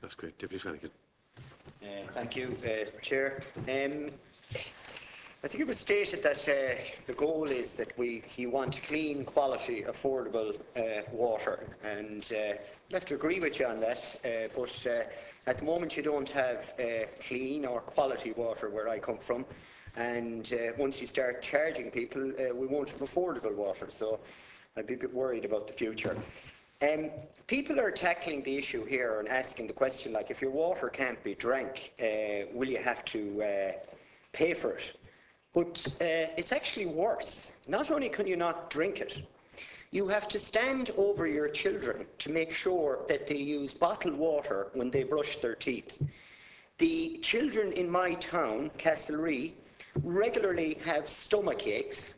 That's great. Deputy Flanagan. Thank you, Chair. I think it was stated that the goal is that you want clean, quality, affordable water, and I have to agree with you on that. But at the moment, you don't have clean or quality water where I come from, and once you start charging people, we won't have affordable water. So I'd be a bit worried about the future. People are tackling the issue here and asking the question, like, if your water can't be drank, will you have to pay for it? But it's actually worse. Not only can you not drink it, you have to stand over your children to make sure that they use bottled water when they brush their teeth. The children in my town, Castlerea, regularly have stomach aches,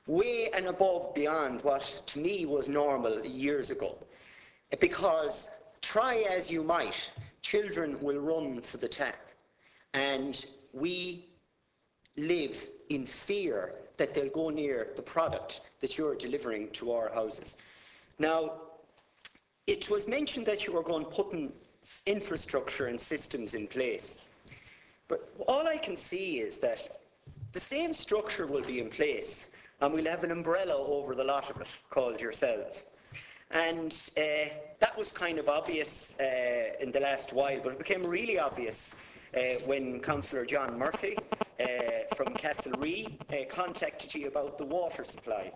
way and above beyond what to me was normal years ago. Because try as you might, children will run for the tap. And we live in fear that they'll go near the product that you're delivering to our houses. Now, it was mentioned that you were going to put infrastructure and systems in place. But all I can see is that the same structure will be in place, and we'll have an umbrella over the lot of it called yourselves. And that was kind of obvious in the last while, but it became really obvious when Councillor John Murphy from Castlerea contacted you about the water supply.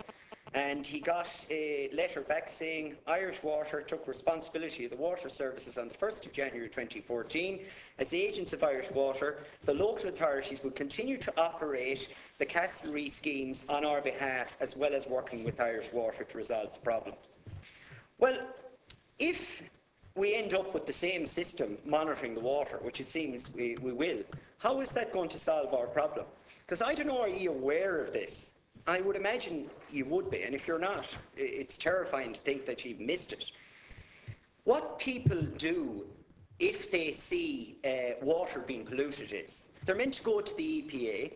And he got a letter back saying Irish Water took responsibility of the water services on the 1st of January 2014. As agents of Irish Water, the local authorities will continue to operate the Castlerea schemes on our behalf, as well as working with Irish Water to resolve the problem. Well, if we end up with the same system monitoring the water, which it seems we will, how is that going to solve our problem? Because I don't know, are you aware of this? I would imagine you would be, and if you're not, it's terrifying to think that you've missed it. What people do if they see water being polluted is, they're meant to go to the EPA,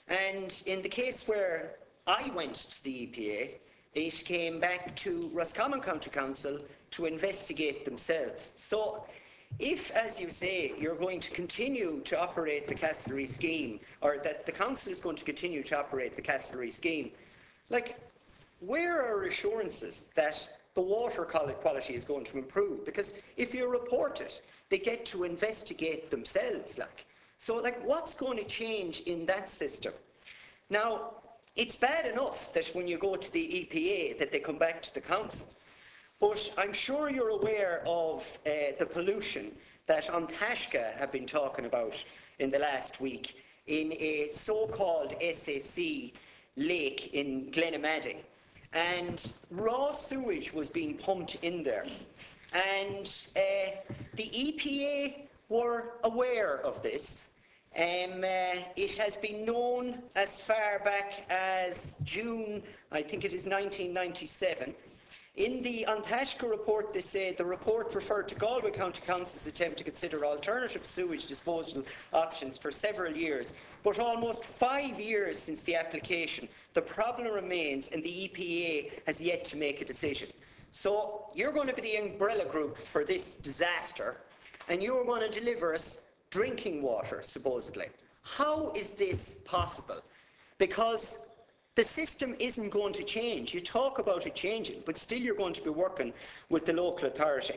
and in the case where I went to the EPA, it came back to Roscommon County Council to investigate themselves. So if, as you say, you're going to continue to operate the Castlerea scheme, or that the council is going to continue to operate the Castlerea scheme, like, where are assurances that the water quality is going to improve? Because if you report it, they get to investigate themselves. So what's going to change in that system? Now, it's bad enough that when you go to the EPA that they come back to the council. But I'm sure you're aware of the pollution that An Taisce have been talking about in the last week in a so-called SAC lake in Glenamaddy. And raw sewage was being pumped in there. And the EPA were aware of this. It has been known as far back as June, I think it is 1997. In the An Taisce report, they say the report referred to Galway County Council's attempt to consider alternative sewage disposal options for several years. But almost 5 years since the application, the problem remains and the EPA has yet to make a decision. So you're going to be the umbrella group for this disaster, and you're going to deliver us drinking water, supposedly. How is this possible? Because the system isn't going to change. You talk about it changing, but still you're going to be working with the local authority.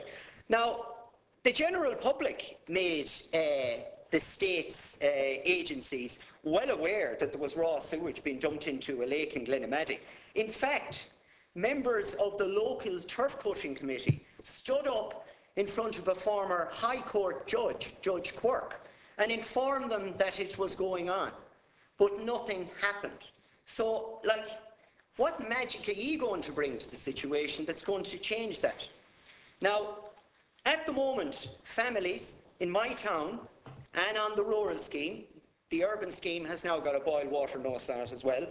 Now, the general public made the state's agencies well aware that there was raw sewage being dumped into a lake in Glenamaddy. In fact, members of the local turf cutting committee stood up in front of a former High Court judge, Judge Quirk, and informed them that it was going on. But nothing happened. So, what magic are you going to bring to the situation that's going to change that? Now, at the moment, families in my town and on the rural scheme, the urban scheme has now got a boil water nose on it as well,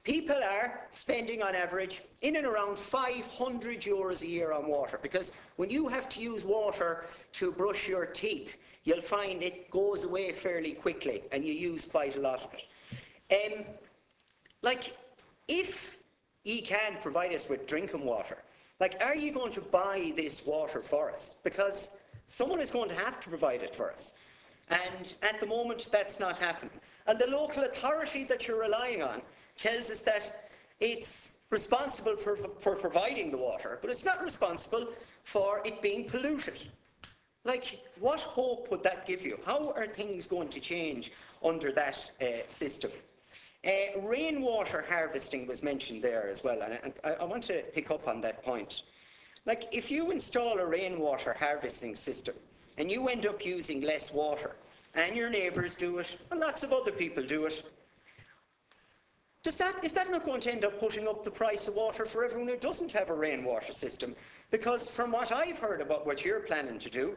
people are spending on average in and around €500 a year on water, because when you have to use water to brush your teeth, you'll find it goes away fairly quickly and you use quite a lot of it. If you can provide us with drinking water, are you going to buy this water for us? Because Someone is going to have to provide it for us. And at the moment, that's not happening. And the local authority that you're relying on tells us that it's responsible for providing the water, but it's not responsible for it being polluted. Like, what hope would that give you? How are things going to change under that system? Rainwater harvesting was mentioned there as well, and I want to pick up on that point. Like, if you install a rainwater harvesting system and you end up using less water, and your neighbours do it, and lots of other people do it, is that not going to end up putting up the price of water for everyone who doesn't have a rainwater system? Because from what I've heard about what you're planning to do,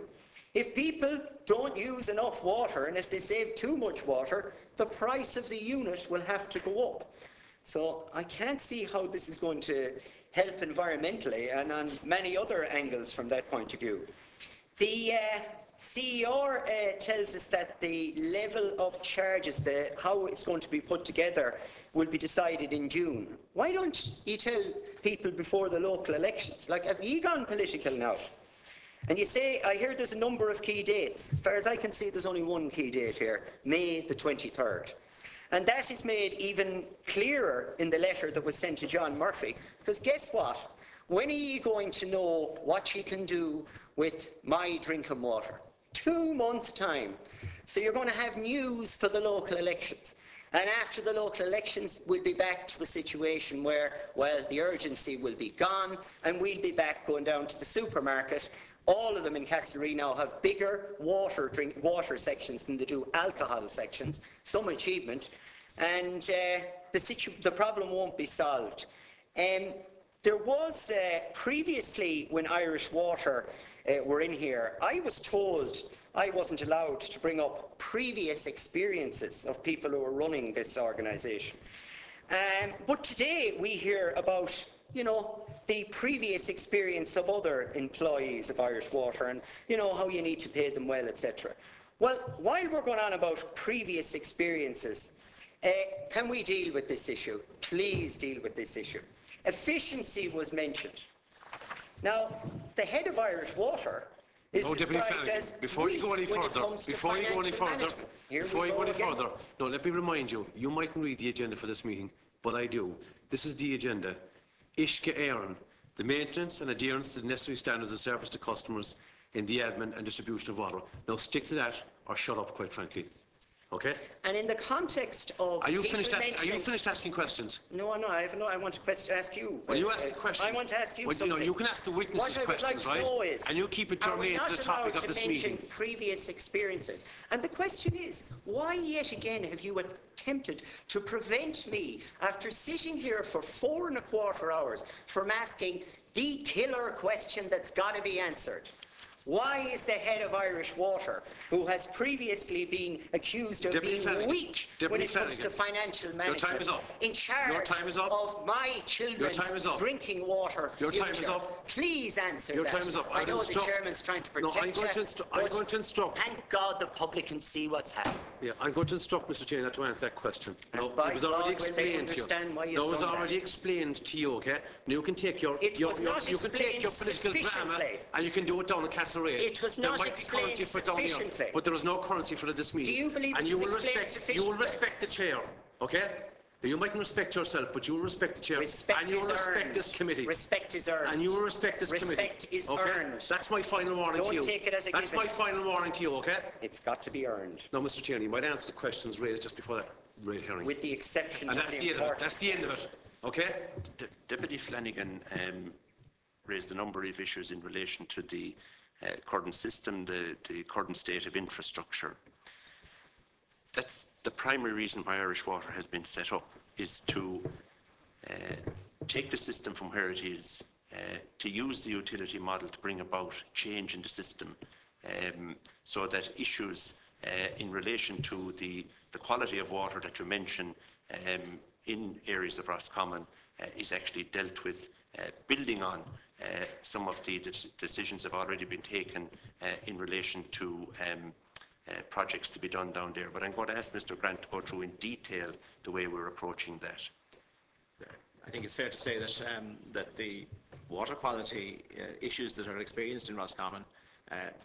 if people don't use enough water and if they save too much water, the price of the unit will have to go up. So I can't see how this is going to help environmentally and on many other angles from that point of view. The CER tells us that the level of charges, how it's going to be put together, will be decided in June. Why don't you tell people before the local elections? Like, have you gone political now? And you say, I hear there's a number of key dates. As far as I can see, there's only one key date here, May the 23rd. And that is made even clearer in the letter that was sent to John Murphy. Because guess what? When are you going to know what you can do with my drinking water? 2 months' time. So you're going to have news for the local elections. And after the local elections, we'll be back to a situation where, well, the urgency will be gone, and we'll be back going down to the supermarket. All of them in Castlereagh now have bigger water sections than they do alcohol sections. Some achievement. And the problem won't be solved. There was previously, when Irish Water were in here, I was told I wasn't allowed to bring up previous experiences of people who are running this organisation. But today we hear about, you know, the previous experience of other employees of Irish Water and, you know, how you need to pay them well, etc. Well, while we're going on about previous experiences, can we deal with this issue? Please deal with this issue. Efficiency was mentioned. Now, the head of Irish Water is described as before you go any further, no, let me remind you, you mightn't read the agenda for this meeting, but I do. This is the agenda. Ishka Aaron, the maintenance and adherence to the necessary standards of service to customers in the admin and distribution of water. Now stick to that or shut up, quite frankly. Okay? And in the context of... Are you finished asking questions? No, I'm not. I want to ask you. Well, you ask a question. I want to ask you well, something. You know, you can ask the witnesses questions, right? And you keep it germane to the topic of this meeting. Previous experiences. And the question is, why yet again have you attempted to prevent me, after sitting here for 4¼ hours, from asking the killer question that's got to be answered? Why is the head of Irish Water, who has previously been accused of being weak when it comes to financial management, in charge of my children's drinking water future? Your time is up. Please answer Your that. time is up. I know the chairman's trying to protect I'm going to instruct. Thank God the public can see what's happening. Yeah, I'm going to instruct Mr. Tierney not to answer that question. No, it was already explained to you. No, it was already explained to you, okay? Now you can take your political drama and you can do it down in Castle. It was not explained sufficiently. But there is no currency for this meeting. Do you believe it was explained sufficiently? You will respect the chair, okay? You mightn't respect yourself, but you will respect the chair. Respect and you will respect this committee. Respect is earned. And you will respect this committee. Respect is earned. That's my final warning to you. Don't take it as a given. That's my final warning to you, okay? It's got to be earned. Now, Mr. Tierney, you might answer the questions raised just before that red herring. With the exception of that's the end of it. That's the end of it, okay? Deputy Flanagan raised a number of issues in relation to the current system, the current state of infrastructure. That's the primary reason why Irish Water has been set up, is to take the system from where it is, to use the utility model to bring about change in the system, so that issues in relation to the quality of water that you mention in areas of Roscommon is actually dealt with, building on some of the decisions have already been taken in relation to projects to be done down there. But I'm going to ask Mr. Grant to go through in detail the way we're approaching that. I think it's fair to say that that the water quality issues that are experienced in Roscommon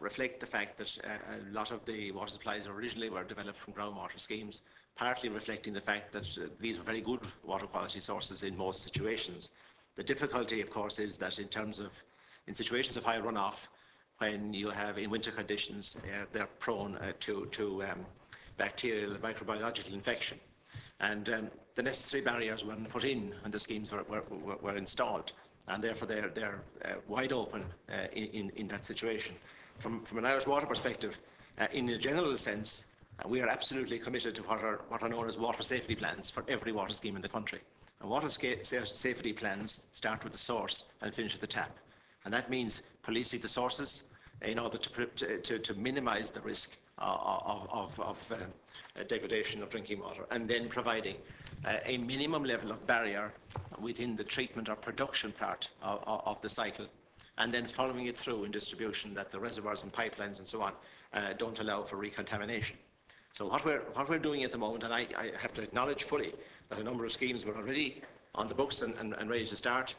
reflect the fact that a lot of the water supplies originally were developed from groundwater schemes, partly reflecting the fact that these are very good water quality sources in most situations. The difficulty, of course, is that in situations of high runoff, when you have in winter conditions, they're prone to bacterial and microbiological infection. And the necessary barriers weren't put in when the schemes were installed, and therefore they're wide open in that situation. From an Irish Water perspective, in a general sense, we are absolutely committed to what are known as water safety plans for every water scheme in the country. And water safety plans start with the source and finish at the tap. And that means policing the sources in order to minimise the risk of degradation of drinking water, and then providing a minimum level of barrier within the treatment or production part of the cycle, and then following it through in distribution, that the reservoirs and pipelines and so on don't allow for recontamination. So what we're doing at the moment, and I have to acknowledge fully that a number of schemes were already on the books and ready to start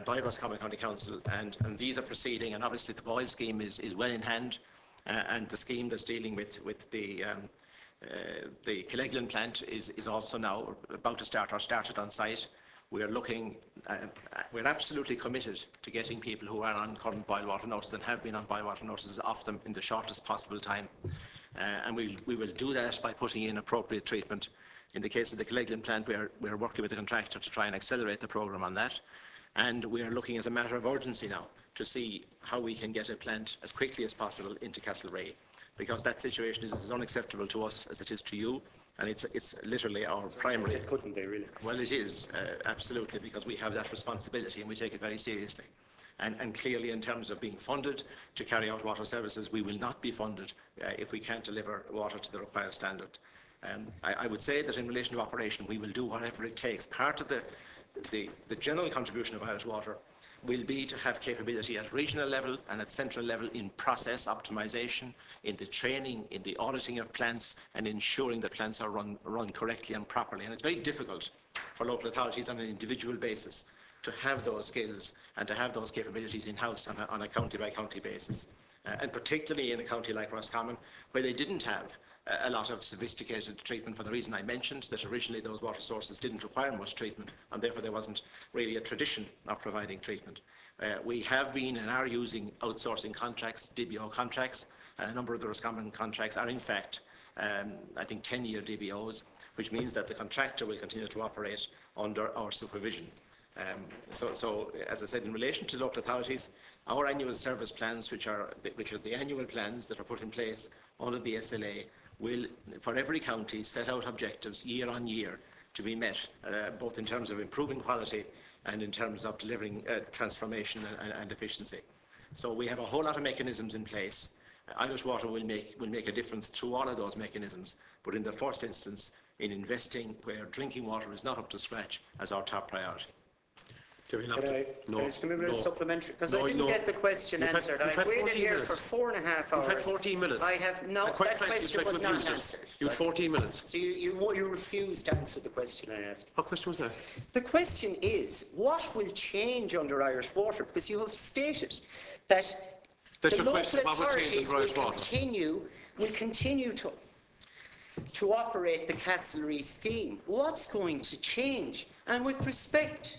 by Roscommon County Council, and these are proceeding, and obviously the Boyle scheme is well in hand, and the scheme that's dealing with the Killeglan plant is also now about to start, or started on site. We're absolutely committed to getting people who are on current boil water notices and have been on boil water notices off them in the shortest possible time. And we will do that by putting in appropriate treatment. In the case of the Killeglan plant, we're working with the contractor to try and accelerate the programme on that. And we are looking as a matter of urgency now to see how we can get a plant as quickly as possible into Castlereagh, because that situation is as unacceptable to us as it is to you, and it's literally our primary. It couldn't be, really. Well, it is, absolutely, because we have that responsibility and we take it very seriously. And clearly, in terms of being funded to carry out water services, we will not be funded if we can't deliver water to the required standard. I would say that in relation to operation, we will do whatever it takes. Part of the general contribution of Irish Water will be to have capability at regional level and at central level in process optimisation, in the training, in the auditing of plants, and ensuring that plants are run correctly and properly. And it's very difficult for local authorities on an individual basis to have those skills and to have those capabilities in-house on a county-by-county basis. And particularly in a county like Roscommon, where they didn't have a lot of sophisticated treatment, for the reason I mentioned, that originally those water sources didn't require much treatment, and therefore there wasn't really a tradition of providing treatment. We have been and are using outsourcing contracts, DBO contracts, and a number of the Roscommon contracts are in fact, I think, 10-year DBOs, which means that the contractor will continue to operate under our supervision. So, as I said, in relation to local authorities, our annual service plans, which are the annual plans that are put in place under the SLA, will, for every county, set out objectives year on year to be met, both in terms of improving quality and in terms of delivering transformation and efficiency. So we have a whole lot of mechanisms in place. Irish Water will make a difference through all of those mechanisms, but in the first instance, in investing where drinking water is not up to scratch as our top priority. Can I just give me a bit of supplementary? Because I didn't get the question answered. I've waited here for 4.5 hours. You've had 14 minutes. I have no. That question was not answered. You had 14 minutes. So you refused to answer the question I asked. What question was that? The question is, what will change under Irish Water? Because you have stated that That's the your local question. What will change authorities under Irish will Water? continue to operate the Castlereagh scheme. What's going to change? And with respect,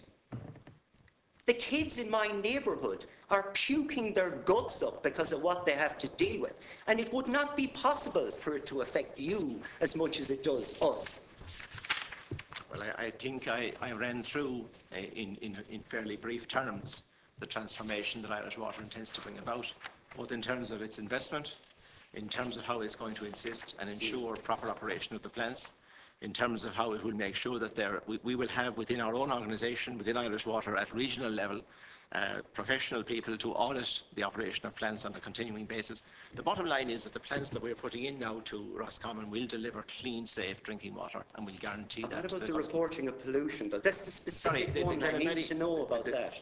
the kids in my neighbourhood are puking their guts up because of what they have to deal with. And it would not be possible for it to affect you as much as it does us. Well, I think I ran through, in fairly brief terms, the transformation that Irish Water intends to bring about, both in terms of its investment, in terms of how it's going to insist and ensure proper operation of the plants, in terms of how it will make sure that we will have within our own organisation, within Irish Water at regional level, professional people to audit the operation of plants on a continuing basis. The bottom line is that the plants that we're putting in now to Roscommon will deliver clean, safe drinking water, and we'll guarantee that. What about the reporting of pollution, though? That's the specific one I need to know about that.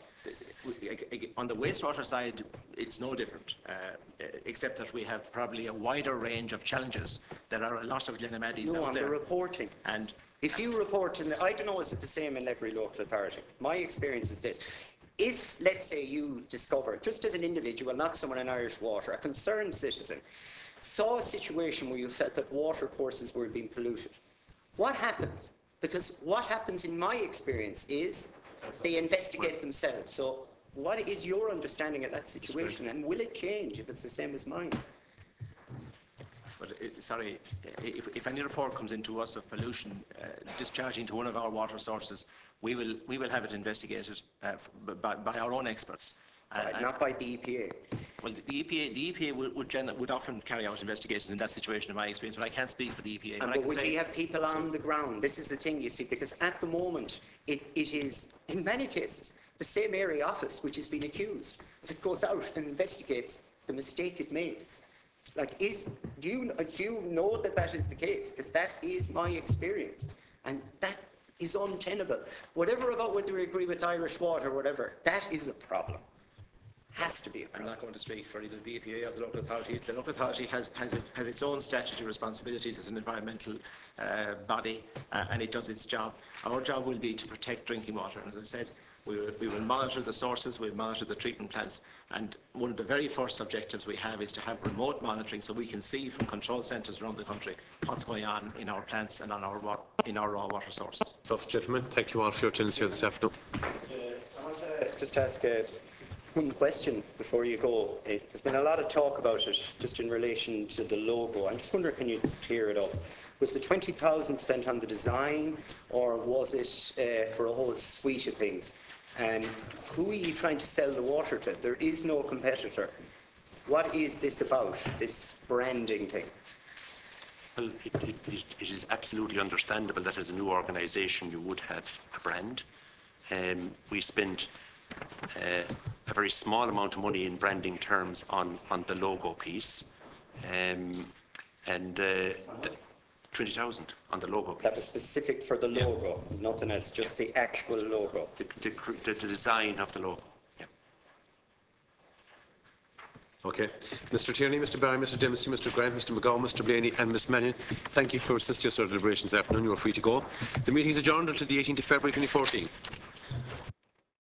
On the wastewater side, it's no different, except that we have probably a wider range of challenges. There are a lot of Glenamaddies out there. The reporting. And if you report, I don't know, is it the same in every local authority? My experience is this. if, let's say, you discover, just as an individual, not someone in Irish Water, a concerned citizen, saw a situation where you felt that water courses were being polluted, what happens? Because what happens in my experience is they investigate themselves. So what is your understanding of that situation, and will it change if it's the same as mine? But, sorry, if any report comes into us of pollution discharging to one of our water sources, we will have it investigated by our own experts. Right, not by the EPA. Well, the EPA would often carry out investigations in that situation, in my experience, but I can't speak for the EPA. But would you have people on the ground? This is the thing, you see, because at the moment, it is, in many cases, the same area office which has been accused that goes out and investigates the mistake it made. Like, do you know that that is the case? Because that is my experience, and that is untenable. Whatever about whether we agree with Irish Water or whatever, that is a problem. Has to be a problem. I'm not going to speak for either the EPA or the local authority. The local authority has its own statutory responsibilities as an environmental body, and it does its job. Our job will be to protect drinking water. And as I said, we will monitor the sources, we'll monitor the treatment plants, and one of the very first objectives we have is to have remote monitoring so we can see from control centres around the country what's going on in our plants and on in our raw water sources. So, gentlemen, thank you all for your attendance here this afternoon. I want to just ask one question before you go. There's been a lot of talk about it just in relation to the logo. I'm just wondering, can you clear it up? Was the 20,000 spent on the design, or was it for a whole suite of things? And who are you trying to sell the water to? There is no competitor. What is this about, this branding thing? Well, it is absolutely understandable that as a new organisation you would have a brand. We spent a very small amount of money in branding terms on the logo piece, and 20,000 on the logo piece. That was specific for the logo, nothing else, just the actual logo. The design of the logo. Yeah. Okay. Mr. Tierney, Mr. Barry, Mr. Dempsey, Mr. Grant, Mr. McGowan, Mr. Blaney and Ms. Mannion, thank you for assisting us in our deliberations this afternoon. You are free to go. The meeting is adjourned until the 18th of February 2014.